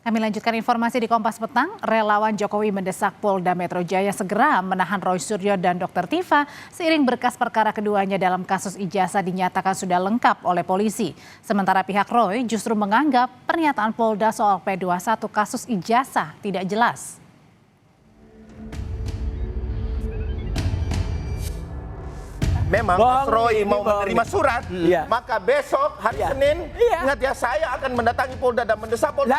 Kami lanjutkan informasi di Kompas Petang. Relawan Jokowi mendesak Polda Metro Jaya segera menahan Roy Suryo dan Dr. Tifa seiring berkas perkara keduanya dalam kasus ijazah dinyatakan sudah lengkap oleh polisi. Sementara pihak Roy justru menganggap pernyataan Polda soal P21 kasus ijazah tidak jelas. Memang Mas Roy mau menerima surat, maka besok hari Senin, ingat ya, saya akan mendatangi Polda dan mendesak Polda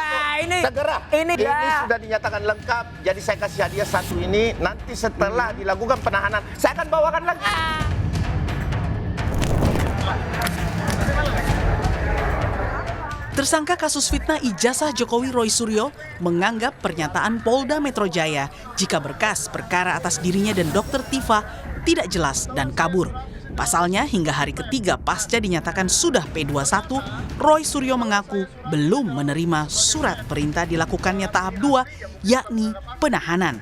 segera. Ini sudah dinyatakan lengkap, jadi saya kasih hadiah satu ini, nanti setelah dilakukan penahanan, saya akan bawakan lagi. Tersangka kasus fitnah ijazah Jokowi Roy Suryo menganggap pernyataan Polda Metro Jaya jika berkas perkara atas dirinya dan Dr. Tifa tidak jelas dan kabur. Pasalnya hingga hari ketiga pasca dinyatakan sudah P21, Roy Suryo mengaku belum menerima surat perintah dilakukannya tahap 2, yakni penahanan.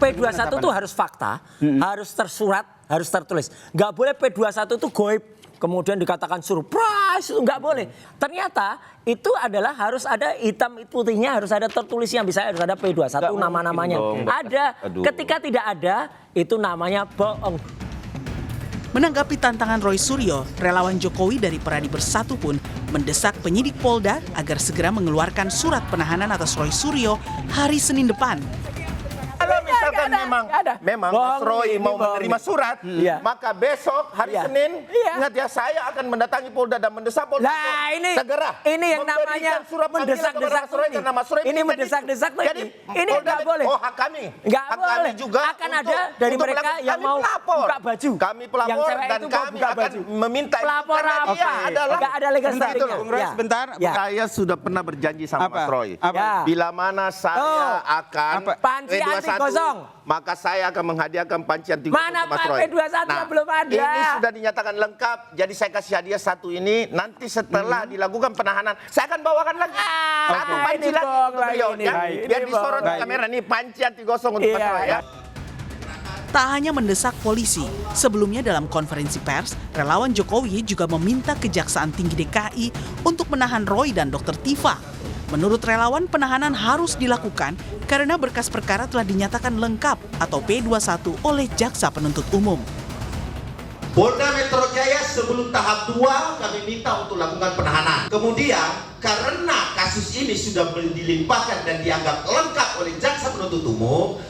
P21 itu harus fakta, harus tersurat, harus tertulis. Nggak boleh P21 itu goib, kemudian dikatakan surprise, itu nggak boleh. Ternyata itu adalah harus ada hitam putihnya, harus ada tertulisnya, bisa harus ada P21 nama-namanya. Ada, ketika tidak ada, itu namanya bohong. Menanggapi tantangan Roy Suryo, relawan Jokowi dari Peradi Bersatu pun mendesak penyidik Polda agar segera mengeluarkan surat penahanan atas Roy Suryo hari Senin depan. Kalau misalkan memang Mas Roy mau menerima surat, maka besok hari Senin, ingat ya, saya akan mendatangi Polda dan mendesak Polda segera. Ini yang namanya mendesak-desak karena Mas Roy ini mendesak-desak lagi. Ini nggak boleh. Oh, hak kami. Nggak hak boleh. Kami juga akan ada dari mereka yang mau buka baju. Kami pelapor dan kami akan meminta. Pelapor apa? Nggak ada legal standingnya. Bung Roy, sebentar. Saya sudah pernah berjanji sama Mas Roy. Bila mana saya akan P21 kosong, maka saya akan menghadiahkan panci anti gosong ke Mas Roy. Mana P21 yang belum ada? Ini sudah dinyatakan lengkap, jadi saya kasih hadiah satu ini. Nanti setelah dilakukan penahanan, saya akan bawakan lagi satu panci lagi untuk beliau. Biar disorot di kamera, nih panci anti gosong untuk Mas Roy ya. Tak hanya mendesak polisi, sebelumnya dalam konferensi pers, relawan Jokowi juga meminta Kejaksaan Tinggi DKI untuk menahan Roy dan Dr. Tifa. Menurut relawan, penahanan harus dilakukan karena berkas perkara telah dinyatakan lengkap atau P21 oleh Jaksa Penuntut Umum. Polda Metro Jaya sebelum tahap 2 kami minta untuk lakukan penahanan. Kemudian karena kasus ini sudah dilimpahkan dan dianggap lengkap oleh Jaksa Penuntut Umum,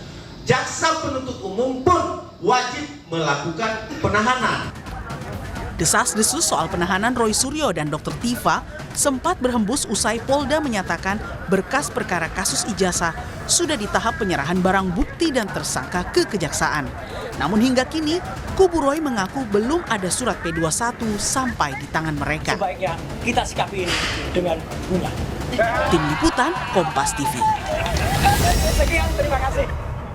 Jaksa Penuntut Umum pun wajib melakukan penahanan. Desas-desus soal penahanan Roy Suryo dan Dr. Tifa sempat berhembus usai Polda menyatakan berkas perkara kasus ijazah sudah di tahap penyerahan barang bukti dan tersangka ke kejaksaan. Namun hingga kini, kubu Roy mengaku belum ada surat P21 sampai di tangan mereka. Sebaiknya kita sikapi ini dengan bunga. Tim Liputan, Kompas TV. Sekian, terima kasih.